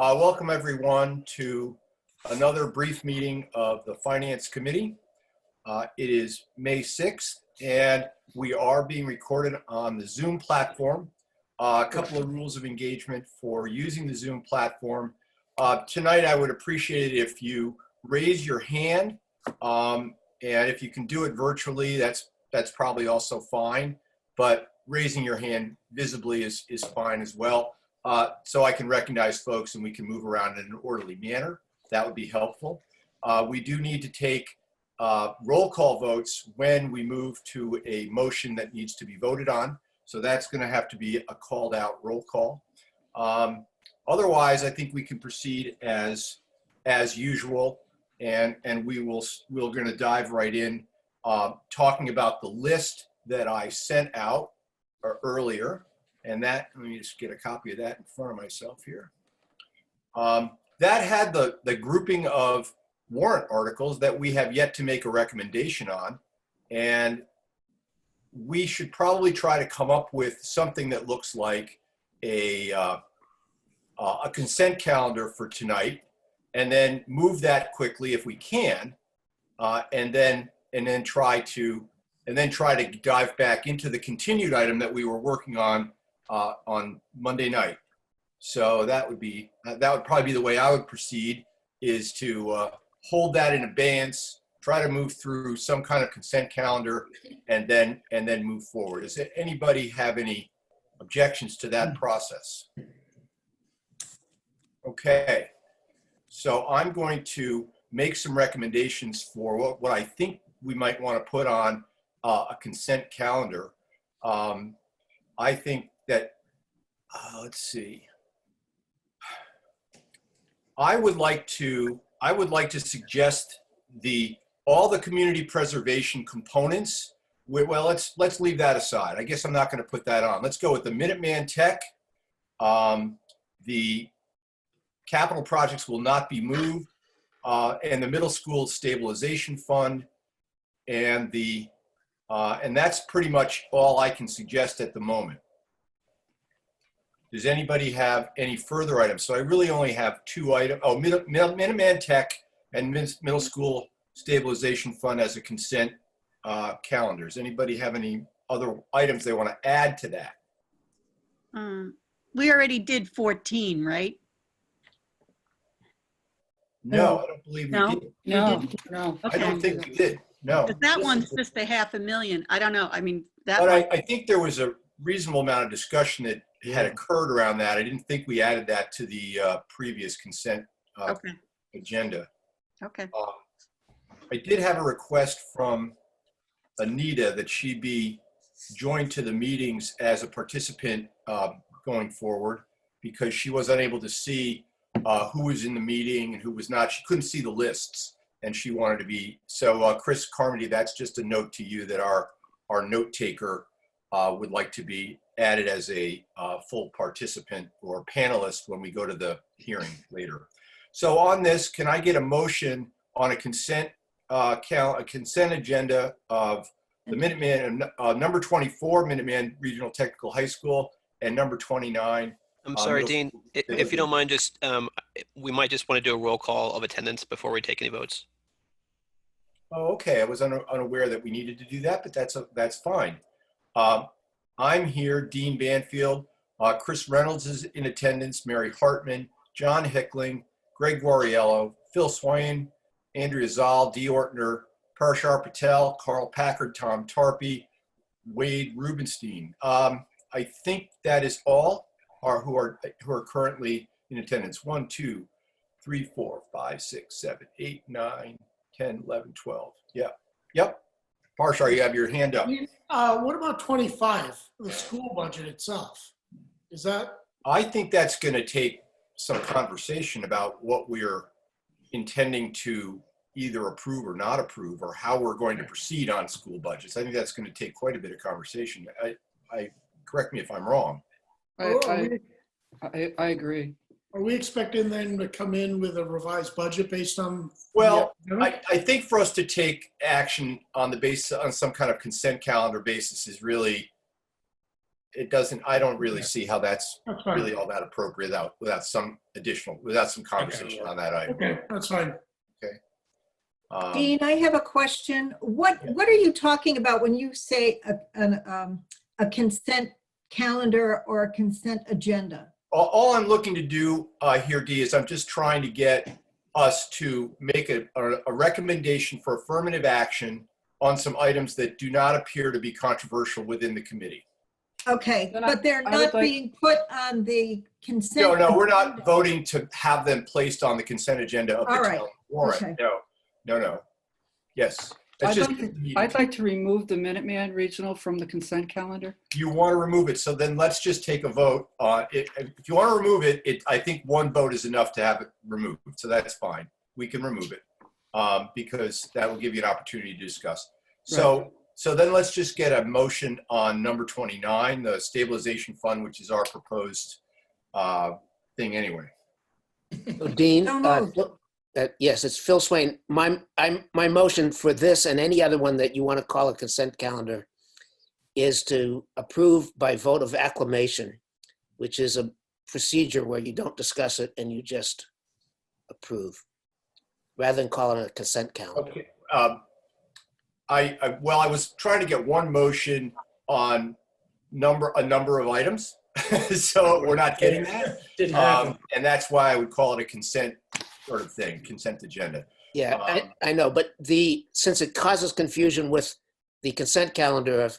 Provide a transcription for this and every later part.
Welcome everyone to another brief meeting of the Finance Committee. It is May 6th and we are being recorded on the Zoom platform. A couple of rules of engagement for using the Zoom platform. Tonight I would appreciate it if you raise your hand, and if you can do it virtually, that's probably also fine, but raising your hand visibly is fine as well. So I can recognize folks and we can move around in an orderly manner. That would be helpful. We do need to take roll call votes when we move to a motion that needs to be voted on. So that's going to have to be a called out roll call. Otherwise, I think we can proceed as usual, and we're going to dive right in, talking about the list that I sent out earlier. And that, let me just get a copy of that in front of myself here. That had the grouping of warrant articles that we have yet to make a recommendation on. And we should probably try to come up with something that looks like a consent calendar for tonight, and then move that quickly if we can, and then try to dive back into the continued item that we were working on Monday night. So that would probably be the way I would proceed, is to hold that in abeyance, try to move through some kind of consent calendar, and then move forward. Does anybody have any objections to that process? Okay, so I'm going to make some recommendations for what I think we might want to put on a consent calendar. I think that, let's see. I would like to suggest all the community preservation components. Well, let's leave that aside. I guess I'm not going to put that on. Let's go with the Minuteman Tech. The capital projects will not be moved, and the middle school stabilization fund, and that's pretty much all I can suggest at the moment. Does anybody have any further items? So I really only have two items. Oh, Minuteman Tech and middle school stabilization fund as a consent calendar. Does anybody have any other items they want to add to that? We already did 14, right? No, I don't believe we did. No. I don't think we did. No. That one's just a $500,000. I don't know. I mean, that. But I think there was a reasonable amount of discussion that had occurred around that. I didn't think we added that to the previous consent agenda. Okay. I did have a request from Anita that she be joined to the meetings as a participant going forward, because she was unable to see who was in the meeting and who was not. She couldn't see the lists, and she wanted to be. So Chris Carmody, that's just a note to you that our note taker would like to be added as a full participant or panelist when we go to the hearing later. So on this, can I get a motion on a consent agenda of the Minuteman, number 24, Minuteman Regional Technical High School, and number 29. I'm sorry, Dean, if you don't mind, just we might just want to do a roll call of attendance before we take any votes. Oh, okay. I was unaware that we needed to do that, but that's fine. I'm here, Dean Banfield, Chris Reynolds is in attendance, Mary Hartman, John Hickling, Greg Guariello, Phil Swain, Andrea Zoll, Dee Ortner, Parashar Patel, Carl Packard, Tom Tarpey, Wade Rubenstein. I think that is all who are currently in attendance. 1, 2, 3, 4, 5, 6, 7, 8, 9, 10, 11, 12. Yeah. Yep. Parashar, you have your hand up. What about 25, the school budget itself? Is that? I think that's going to take some conversation about what we're intending to either approve or not approve, or how we're going to proceed on school budgets. I think that's going to take quite a bit of conversation. I correct me if I'm wrong. I agree. Are we expecting them to come in with a revised budget based on? Well, I think for us to take action on some kind of consent calendar basis is really it doesn't, I don't really see how that's That's fine. really all that appropriate without some conversation on that item. Okay, that's fine. Dean, I have a question. What are you talking about when you say a consent calendar or a consent agenda? All I'm looking to do here, Dee, is I'm just trying to get us to make a recommendation for affirmative action on some items that do not appear to be controversial within the committee. Okay, Then but they're I would not like- being put on the consent. No, we're not agenda. voting to have them placed on the consent agenda of the All right, town warrant. okay. No. Yes. It's I'd just, like to remove the Minuteman Regional from the consent calendar. you want to remove it, so then let's just take a vote. If you want to remove it, I think one vote is enough to have it removed, so that's fine. We can remove it because that will give you an opportunity to discuss. So then let's just get a motion on number 29, the stabilization fund, which is our proposed thing anyway. So Dean, So moved. yes, it's Phil Swain. My motion for this and any other one that you want to call a consent calendar is to approve by vote of acclamation, which is a procedure where you don't discuss it and you just approve, rather than calling it a consent calendar. Okay. I was trying to get one motion on a number of items, so we're not getting that. Didn't happen. And that's why I would call it a consent sort of thing, consent agenda. Yeah, I know, but since it causes confusion with the consent calendar of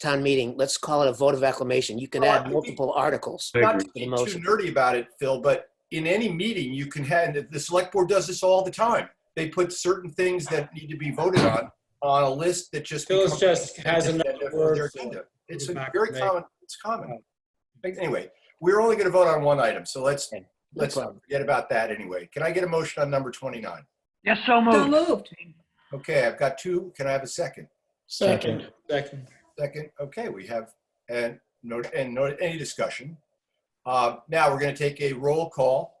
town meeting, let's call it a vote of acclamation. You can add multiple articles to Not to the be too motion. nerdy about it, Phil, but in any meeting you can have, the select board does this all the time. They put certain things that need to be voted on a list that just Phyllis becomes just has an another agenda for word their for agenda. it. It's It's a not very gonna make- common, it's common. Anyway, we're only going to vote on one item, so let's No problem. forget about that anyway. Can I get a motion on number 29? Yes, so So moved. moved. Okay, I've got two. Can I have a second? Second. Second. Okay, we have any discussion. Now we're going to take a roll call,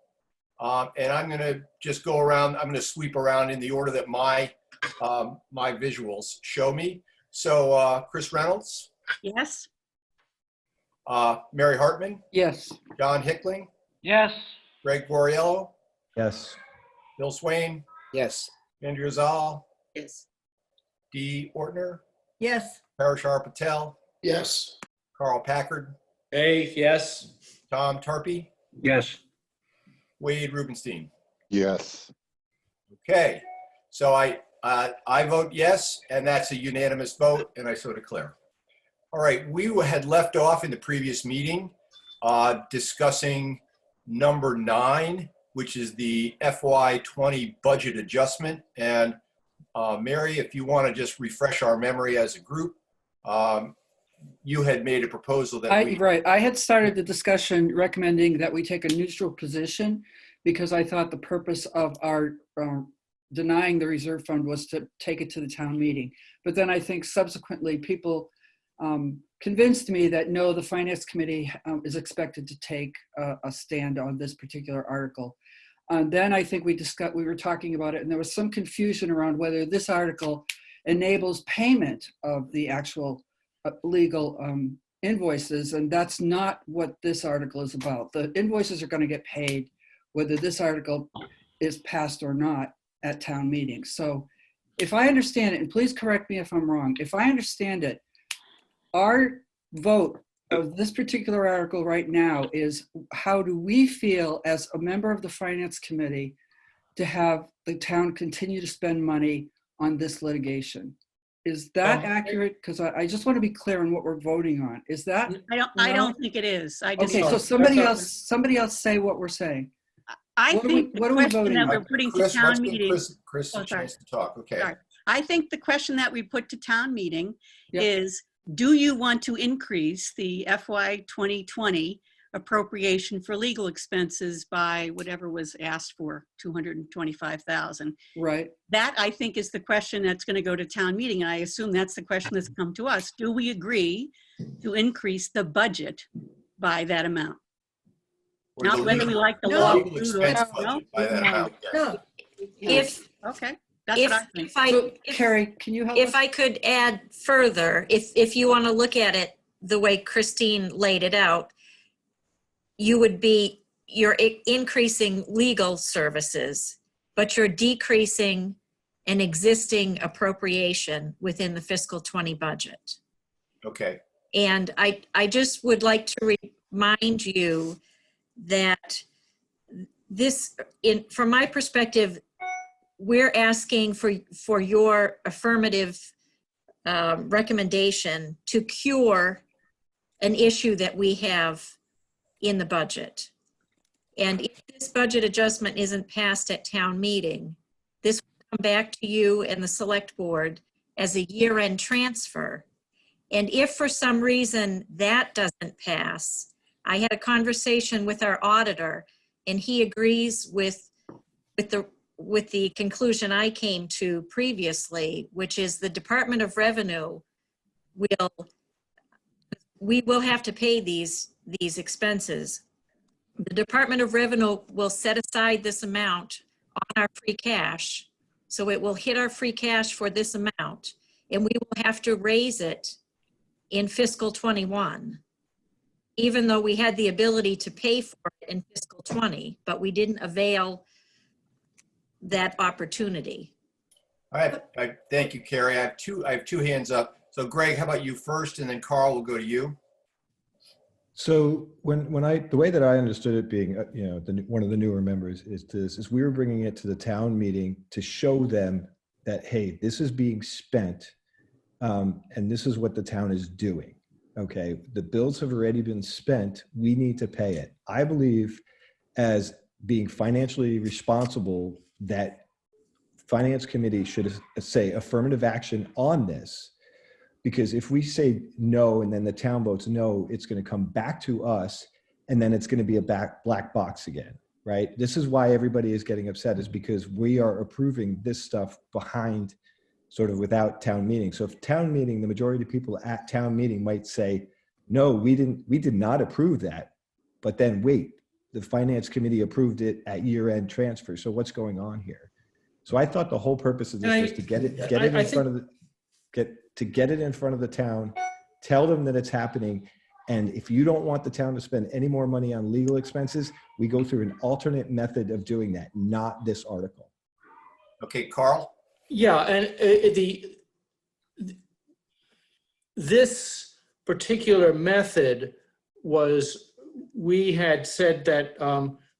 and I'm going to just go around. I'm going to sweep around in the order that my visuals show me. So Chris Reynolds, Yes? Mary Hartman, Yes. John Hickling, Yes. Greg Boriello, Yes. Bill Swain, Yes. Andrew Zal, Yes. Dee Ortner, Yes. Parashar Patel, Yes. Carl Packard, Hey, yes. Tom Tarpey, Yes. Wade Rubenstein. Yes. Okay, so I vote yes, and that's a unanimous vote, and I so declare. All right, we had left off in the previous meeting discussing number 9, which is the FY20 budget adjustment. And Mary, if you want to just refresh our memory as a group, you had made a proposal that I had started the discussion recommending that we take a neutral position because I thought the purpose of our denying the reserve fund was to take it to the town meeting. But then I think subsequently people convinced me that no, the finance committee is expected to take a stand on this particular article. Then I think we were talking about it, and there was some confusion around whether this article enables payment of the actual legal invoices, and that's not what this article is about. The invoices are going to get paid whether this article is passed or not at town meeting. So if I understand it, and please correct me if I'm wrong, if I understand it, our vote of this particular article right now is how do we feel as a member of the finance committee to have the town continue to spend money on this litigation? Is that accurate? Because I just want to be clear on what we're voting on. Is that? I don't think it is. I just, Okay, so somebody else say what we're saying. I what are we- think the what are we question voting that on? we're putting to Chris, let's town give meeting. Chris Oh, a sorry. chance to talk. Okay. Sorry. I think the question that we put to town meeting Yep. is, do you want to increase the FY 2020 appropriation for legal expenses by whatever was asked for, 225,000? Right. That, I think, is the question that's going to go to town meeting. And I assume that's the question that's come to us. Do we agree to increase the budget by that amount? Or Not the whether we legal- like the No. law. legal expense No? budget by that amount, yes. No. If, Okay, that's what I think. if I, So if- Carrie, can you help if us? I could add further, if you want to look at it the way Christine laid it out, you're increasing legal services, but you're decreasing an existing appropriation within the fiscal 20 budget. Okay. And I just would like to remind you that this, from my perspective, we're asking for your affirmative recommendation to cure an issue that we have in the budget. And if this budget adjustment isn't passed at town meeting, this will come back to you and the select board as a year-end transfer. And if for some reason that doesn't pass, I had a conversation with our auditor and he agrees with the conclusion I came to previously, which is the Department of Revenue we will have to pay these expenses. The Department of Revenue will set aside this amount on our free cash. So it will hit our free cash for this amount, and we will have to raise it in fiscal 21, even though we had the ability to pay for it in fiscal 20, but we didn't avail that opportunity. All right. Thank you, Carrie. I have two hands up. So Greg, how about you first, and then Carl will go to you. So the way that I understood it being, one of the newer members is we were bringing it to the town meeting to show them that, hey, this is being spent and this is what the town is doing. Okay. The bills have already been spent. We need to pay it. I believe as being financially responsible that finance committee should say affirmative action on this. Because if we say no, and then the town votes no, it's going to come back to us, and then it's going to be a black box again, right? This is why everybody is getting upset, is because we are approving this stuff behind, sort of without town meeting. So if town meeting, the majority of people at town meeting might say, no, we did not approve that, but then wait, the finance committee approved it at year-end transfer. So what's going on here? So I thought the whole purpose of this was to get it in front of the town, tell them that it's happening. And if you don't want the town to spend any more money on legal expenses, we go through an alternate method of doing that, not this article. Okay, Carl? Yeah, and this particular method was, we had said that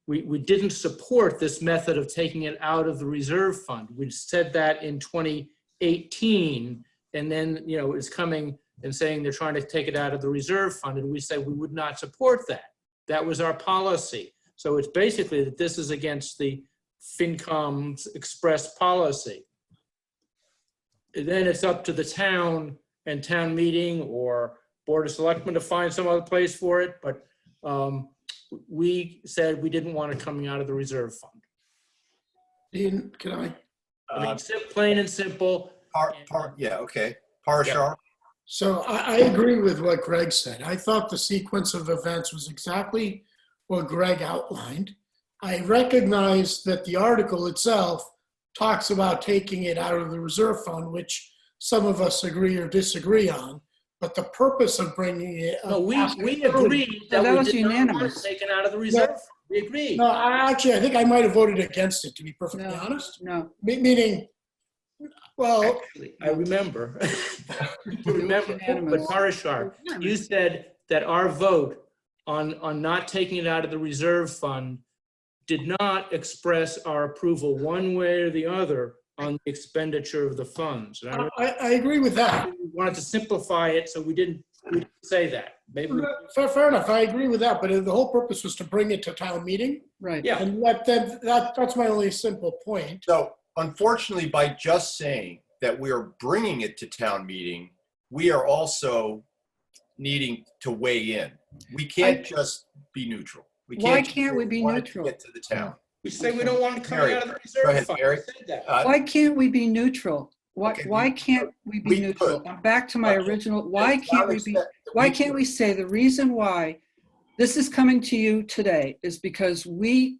we didn't support this method of taking it out of the reserve fund. We said that in 2018. And then, it's coming and saying they're trying to take it out of the reserve fund. And we said we would not support that. That was our policy. So it's basically that this is against the FinCom's express policy. And then it's up to the town and town meeting or Board of Selectmen to find some other place for it. But we said we didn't want it coming out of the reserve fund. Dean, can I? Plain and simple. Yeah, okay. Parashar? So I agree with what Greg said. I thought the sequence of events was exactly what Greg outlined. I recognize that the article itself talks about taking it out of the reserve fund, which some of us agree or disagree on. But the purpose of bringing it up. No, we agreed that that we was did not want unanimous. it taken out of the reserve fund. We agreed. No, I think I might have voted against it, to be perfectly honest. No. Meaning, well, Actually, I remember. But Parashar, you said that our vote on not taking it out of the reserve fund did not express our approval one way or the other on the expenditure of the funds. And I agree with that. we wanted to simplify it, so we didn't say that. Maybe. Fair enough. I agree with that. But the whole purpose was to bring it to town meeting. Right. Yeah. And that's my only simple point. So unfortunately, by just saying that we are bringing it to town meeting, we are also needing to weigh in. We can't just be neutral. Why can't we be want it neutral? to get to the town. We say we don't want it coming Mary, out of the go reserve ahead, fund. Mary. We said that. Why can't we be neutral? Okay, Why can't we be we neutral? could. I'm back to my original, why can't we be, why can't we say the reason why this is coming to you today is because we,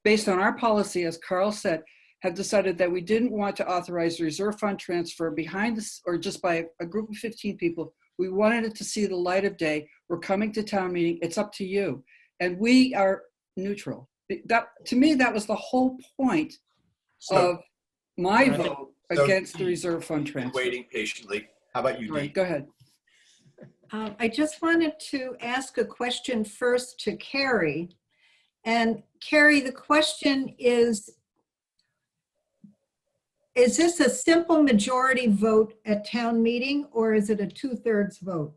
based on our policy, as Carl said, have decided that we didn't want to authorize the reserve fund transfer behind this or just by a group of 15 people We wanted it to see the light of day. We're coming to town meeting. It's up to you. And we are neutral. That, to me, that was the whole point So, of my so vote against the reserve fund been transfer. waiting patiently. How about you, All right, Dee? go ahead. I just wanted to ask a question first to Carrie. And Carrie, the question is this a simple majority vote at town meeting, or is it a 2/3 vote?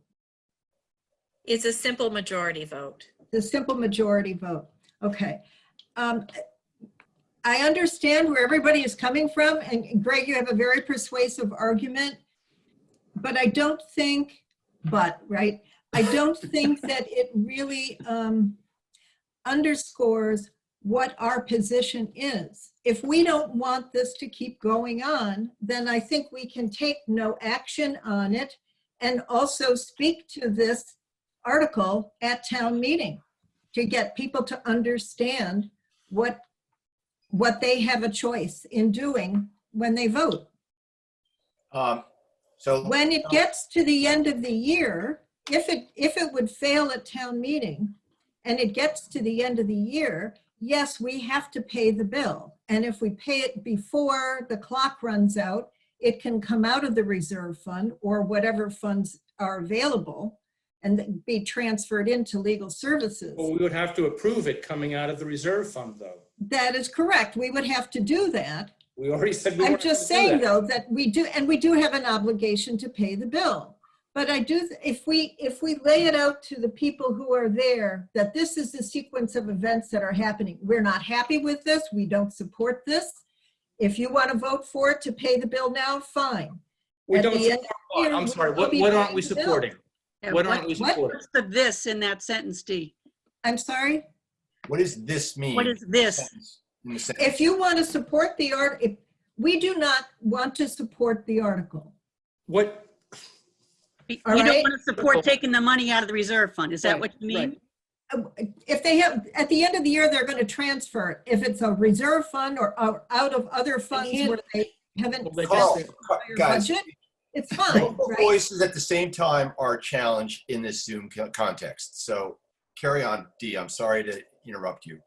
It's a simple majority vote. The simple majority vote. Okay. I understand where everybody is coming from, and Greg, you have a very persuasive argument, but I don't think, right? I don't think that it really underscores what our position is. If we don't want this to keep going on, then I think we can take no action on it and also speak to this article at town meeting to get people to understand what they have a choice in doing when they vote. So When it gets to the end of the year, if it would fail at town meeting and it gets to the end of the year, yes, we have to pay the bill. And if we pay it before the clock runs out, it can come out of the reserve fund or whatever funds are available and be transferred into legal services. Well, we would have to approve it coming out of the reserve fund, though. That is correct. We would have to do that. We already said we I'm weren't just gonna do saying that. though, that we do have an obligation to pay the bill. But I do, if we lay it out to the people who are there, that this is the sequence of events that are happening. We're not happy with this. We don't support this. If you want to vote for it to pay the bill now, fine. We At don't the end support of the year, I'm sorry, we'll be what aren't paying we the bill. supporting? Yeah, What aren't we supporting? What's the this in that sentence, D? I'm sorry? what does this mean? What is this? In the sentence? If you want to support the article, we do not want to support the article. What, You All don't right. want to support taking the money out of the reserve fund. Is that Right, what you mean? If they have, at the end of the year, they're going to transfer it. If it's a reserve fund or out of other funds where they haven't Well, they spent just- the entire Guys, budget, it's fine, multiple right? voices at the same time are a challenge in this Zoom context. So carry on, Dee. I'm sorry to interrupt you.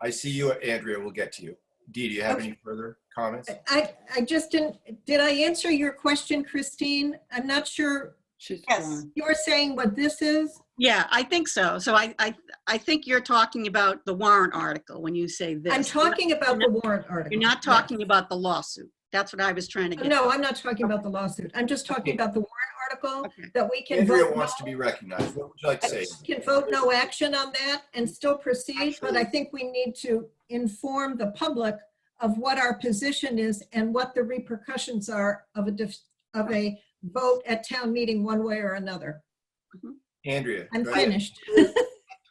I see you, Andrea. We'll get to you. Dee, do you have any further comments? I just did I answer your question, Christine? I'm not sure. She's Yes. gone. You're saying what this is? Yeah, I think so. So I think you're talking about the warrant article when you say this. I'm talking about the warrant article. You're not talking about the lawsuit. That's what I was trying to get. No, I'm not talking about the lawsuit. I'm just talking about the warrant article Okay. that we can Andrea vote. wants to be recognized. What would you like to say? We can vote no action on that and still proceed, but I think we need to inform the public of what our position is and what the repercussions are of a vote at town meeting one way or another. Andrea. I'm go ahead. finished.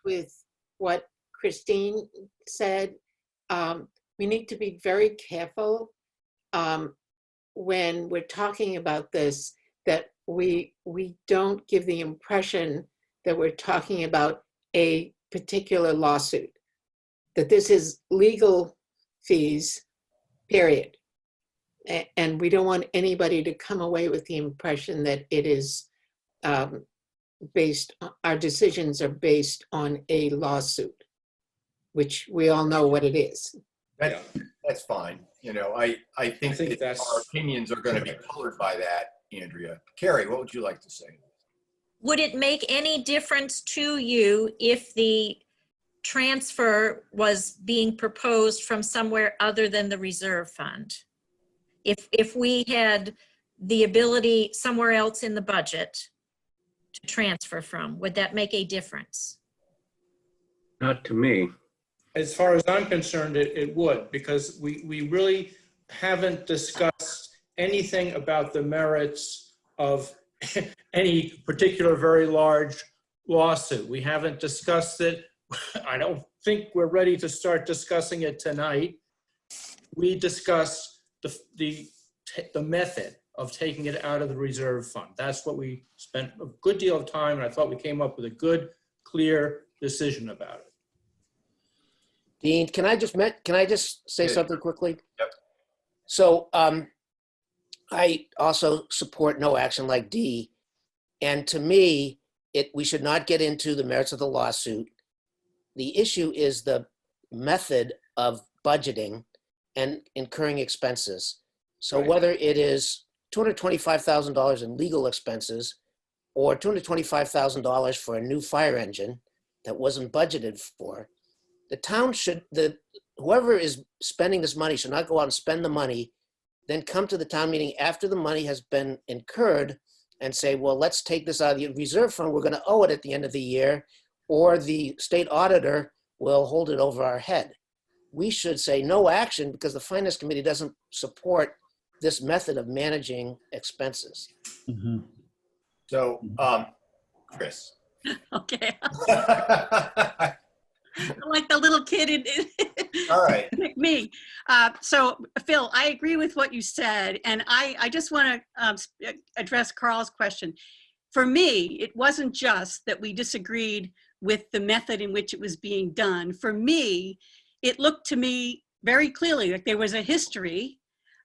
With what Christine said, we need to be very careful when we're talking about this, that we don't give the impression that we're talking about a particular lawsuit, that this is legal fees, period. And we don't want anybody to come away with the impression that it is our decisions are based on a lawsuit, which we all know what it is. That's fine. I think that that's- our opinions are going to be colored by that, Andrea. Carrie, what would you like to say? Would it make any difference to you if the transfer was being proposed from somewhere other than the reserve fund? If we had the ability somewhere else in the budget to transfer from, would that make a difference? Not to me. as far as I'm concerned, it would, because we really haven't discussed anything about the merits of any particular very large lawsuit. We haven't discussed it. I don't think we're ready to start discussing it tonight. We discussed the method of taking it out of the reserve fund. That's what we spent a good deal of time, and I thought we came up with a good, clear decision about it. Dean, can I just say something quickly? Yep. So I also support no action like D. And to me, we should not get into the merits of the lawsuit. The issue is the method of budgeting and incurring expenses. So Right. whether it is $225,000 in legal expenses or $225,000 for a new fire engine that wasn't budgeted for, the town should, whoever is spending this money should not go out and spend the money, then come to the town meeting after the money has been incurred and say, well, let's take this out of the reserve fund. We're going to owe it at the end of the year, or the state auditor will hold it over our head. We should say no action because the finance committee doesn't support this method of managing expenses. So, Chris. Okay. Like the little kid in All right. me. So Phil, I agree with what you said. And I just want to address Carl's question. For me, it wasn't just that we disagreed with the method in which it was being done. For me, it looked to me very clearly like there was a history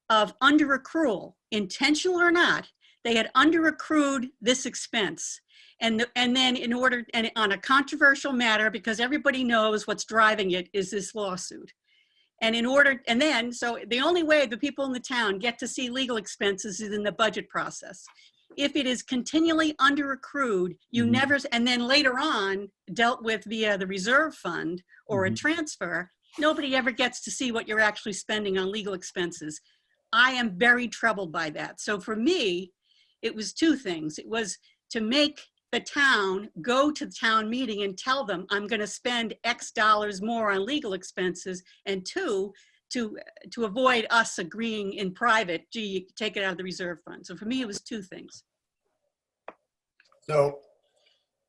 of under-accrual, intentional or not. They had under-accrued this expense. And then and on a controversial matter, because everybody knows what's driving it is this lawsuit. So the only way the people in the town get to see legal expenses is in the budget process. If it is continually under-accrued, you never, and then later on dealt with via the reserve fund or a transfer, nobody ever gets to see what you're actually spending on legal expenses. I am very troubled by that. So for me, it was two things. It was to make the town go to the town meeting and tell them, I'm going to spend X dollars more on legal expenses, and two, to avoid us agreeing in private, gee, you take it out of the reserve fund. So for me, it was two things. So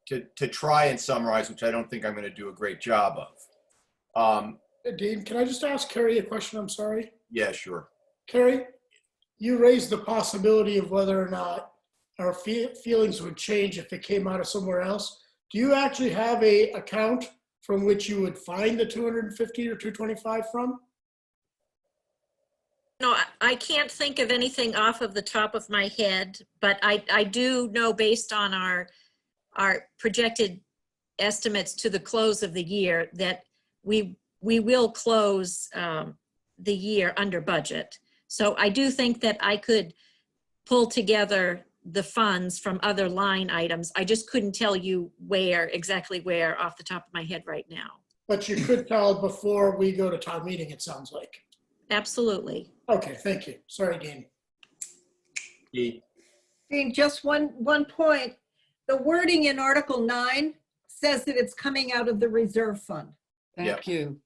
to try and summarize, which I don't think I'm going to do a great job of. Dean, can I just ask Carrie a question? I'm sorry. Yeah, sure. Carrie, you raised the possibility of whether or not our feelings would change if it came out of somewhere else. Do you actually have a account from which you would find the 250 or 225 from? No, I can't think of anything off of the top of my head, but I do know based on our projected estimates to the close of the year that we will close the year under budget. So I do think that I could pull together the funds from other line items. I just couldn't tell you exactly where off the top of my head right now. But you could tell before we go to town meeting, it sounds like. Absolutely. Okay, thank you. Sorry, Dean. Dean, just one point. The wording in Article 9 says that it's coming out of the reserve fund. Thank you.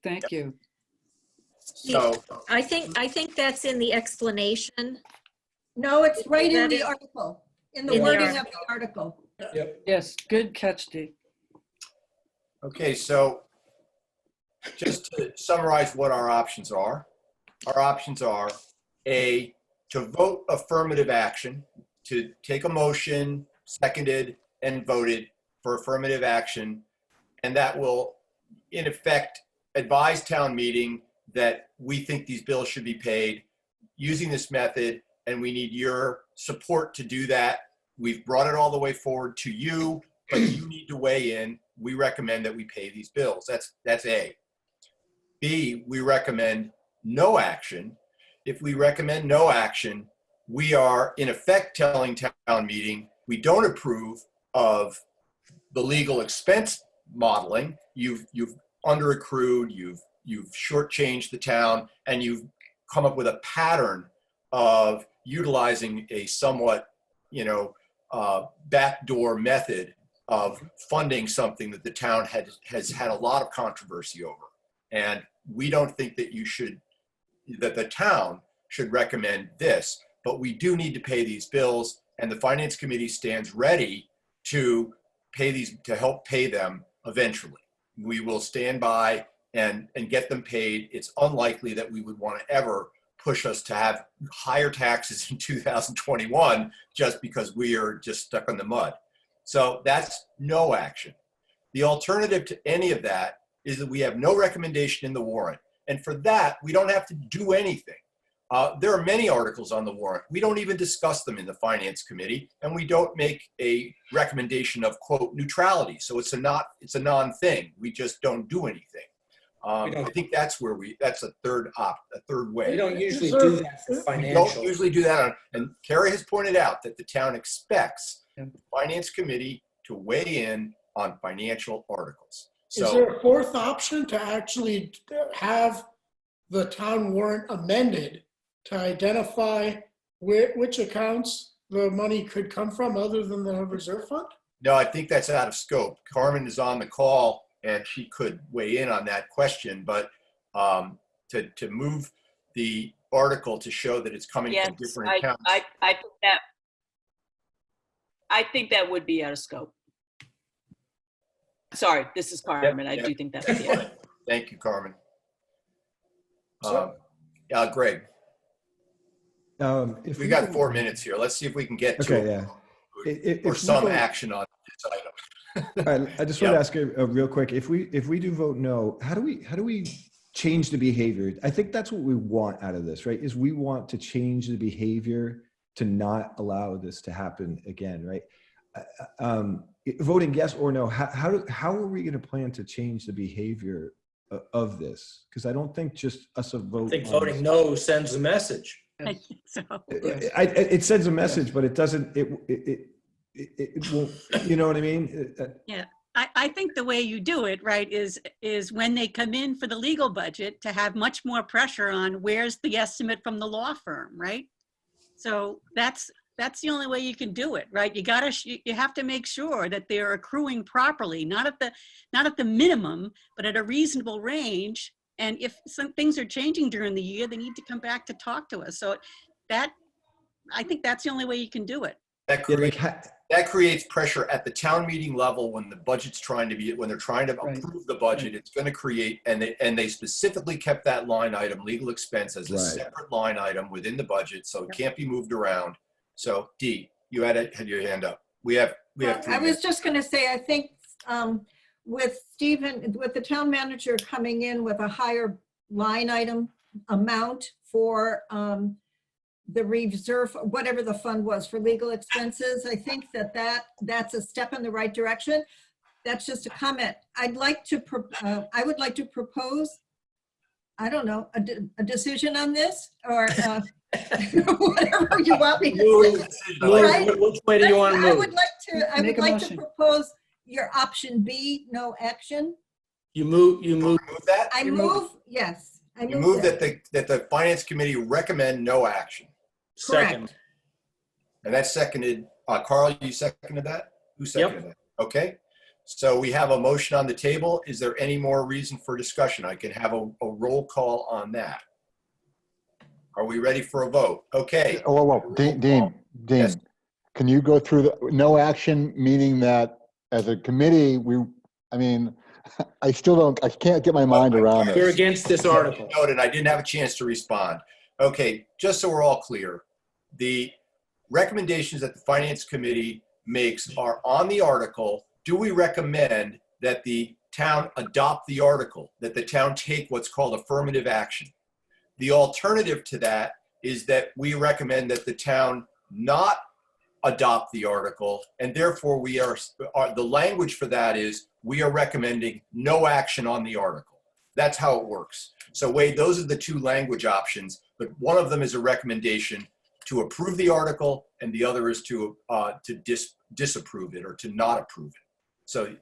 So I think that's in the explanation. No, it's right in That the is- article, in the in the wording of article. the article. Yes, good catch, Dee. okay, so just to summarize what our options are A, to vote affirmative action, to take a motion, seconded and voted for affirmative action, and that will, in effect, advise town meeting that we think these bills should be paid using this method, and we need your support to do that. We've brought it all the way forward to you, but you need to weigh in. We recommend that we pay these bills. That's A. B, we recommend no action. If we recommend no action, we are in effect telling town meeting we don't approve of the legal expense modeling. You've under-accrued, you've shortchanged the town, and you've come up with a pattern of utilizing a somewhat, backdoor method of funding something that the town has had a lot of controversy over. And we don't think that that the town should recommend this, but we do need to pay these bills, and the Finance Committee stands ready to help pay them eventually. We will stand by and get them paid. It's unlikely that we would want to ever push us to have higher taxes in 2021 just because we are just stuck in the mud. So that's no action. The alternative to any of that is that we have no recommendation in the warrant. And for that, we don't have to do anything. There are many articles on the warrant. We don't even discuss them in the Finance Committee, and we don't make a recommendation of, quote, neutrality. So it's a non-thing. We just don't do anything. I think that's a third way. We don't usually do that for We financial. don't usually do that. And Carrie has pointed out that the town expects the Finance Committee to weigh in on financial articles. Is there a fourth option to actually have the town warrant amended to identify which accounts the money could come from other than the reserve fund? No, I think that's out of scope. Carmen is on the call and she could weigh in on that question, but to move the article to show that it's coming from different accounts. I think that would be out of scope. Sorry, this is Carmen. I do think that would be out. Thank you, Carmen. Greg. If we got 4 minutes here. Let's see if we can get to or some action on this item. All right, I just want to ask a real quick. If we do vote no, how do we change the behavior? I think that's what we want out of this, right? Is we want to change the behavior to not allow this to happen again, right? Voting yes or no, how are we going to plan to change the behavior of this? Because I don't think just us a vote. I think voting no sends a message. I think so. It sends a message, but it doesn't. It won't. You know what I mean? Yeah. I think the way you do it, right, is when they come in for the legal budget to have much more pressure on where's the estimate from the law firm, right? So that's the only way you can do it, right? You have to make sure that they're accruing properly, not at the minimum, but at a reasonable range. And if some things are changing during the year, they need to come back to talk to us. So I think that's the only way you can do it. That creates pressure at the town meeting level when the budget's when they're trying to approve the budget. It's going to create, and they specifically kept that line item, legal expense, as a separate line item within the budget, so it can't be moved around. So Dee, you had your hand up. We have 3 I was just going to say, I think with the town manager coming in with a higher line item amount for the reserve, whatever the fund was for legal expenses, I think that's a step in the right direction. That's just a comment. I would like to propose, I don't know, a decision on this, or whatever you want me to say. Right? Which way do you want to move? I would like to propose your option B, no action. You move that? I move, yes. You move that the Finance Committee recommend no action. Second. And that's seconded. Carl, you seconded that? Who seconded that? Okay. So we have a motion on the table. Is there any more reason for discussion? I can have a roll call on that. Are we ready for a vote? Okay. Whoa. Dean, yes. Can you go through the no action, meaning that as a committee, I can't get my mind around it. You're against this article. Noted, I didn't have a chance to respond. Okay, just so we're all clear, the recommendations that the Finance Committee makes are on the article. Do we recommend that the town adopt the article, that the town take what's called affirmative action? The alternative to that is that we recommend that the town not adopt the article, and therefore the language for that is we are recommending no action on the article. That's how it works. So Wade, those are the 2 language options, but one of them is a recommendation to approve the article, and the other is to disapprove it or to not approve it. So,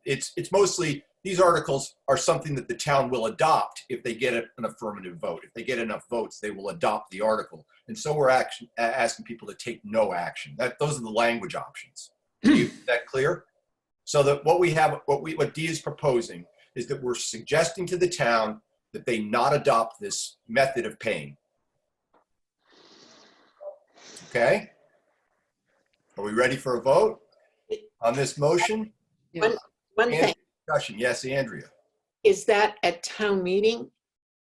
it's mostly, these articles are something that the town will adopt if they get an affirmative vote. If they get enough votes, they will adopt the article. And so we're asking people to take no action. Those are the language options. Is that clear? So that what Dee is proposing is that we're suggesting to the town that they not adopt this method of paying. Okay? Are we ready for a vote on this motion? One thing. Discussion. Yes, Andrea. Is that at town meeting?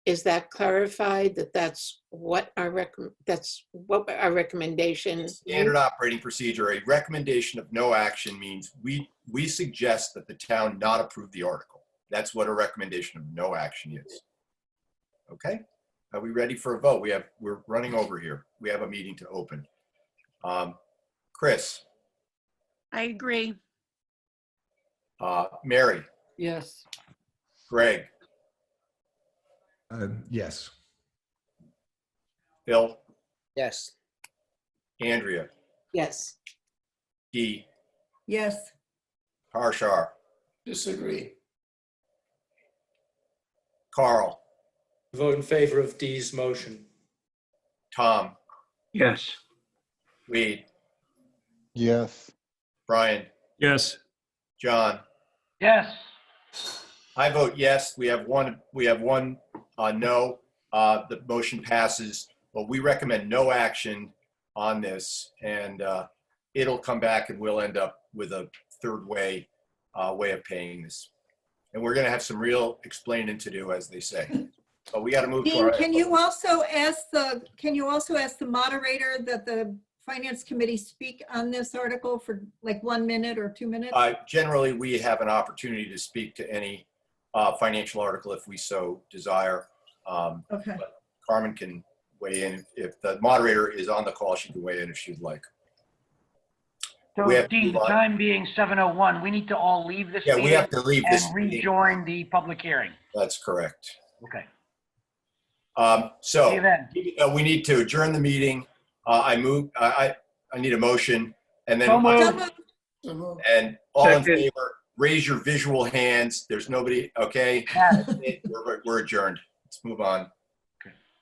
Is that clarified that that's what our recommendation? Standard operating procedure. A recommendation of no action means we suggest that the town not approve the article. That's what a recommendation of no action is. Okay? Are we ready for a vote? We're running over here. We have a meeting to open. Chris, I agree. Mary, Yes. Greg, Yes. Phil, Yes. Andrea, Yes. Dee, Yes, Harshar, Disagree. Carl, Vote in favor of Dee's motion. Tom, Yes. Wade, Yes. Brian, Yes. John. Yes. I vote yes. We have one no. The motion passes, but we recommend no action on this, and it'll come back and we'll end up with a third way of paying this. And we're going to have some real explaining to do, as they say. So we got to move to Dean, our. can you also ask the moderator that the finance committee speak on this article for like 1 minute or 2 minutes? Generally, we have an opportunity to speak to any financial article if we so desire. Okay. But Carmen can weigh in. If the moderator is on the call, she can weigh in if she'd like. So, We have to Dean, move the on. time being 7:01, we need to all leave this Yeah, meeting we have to leave this and meeting. rejoin the public hearing. That's correct. Okay. So See you then. we need to adjourn the meeting. I need a motion, and then So moved. So moved. So moved. and all in Second. favor, raise your visual hands. There's nobody. Okay, Yes. we're adjourned. Let's move on.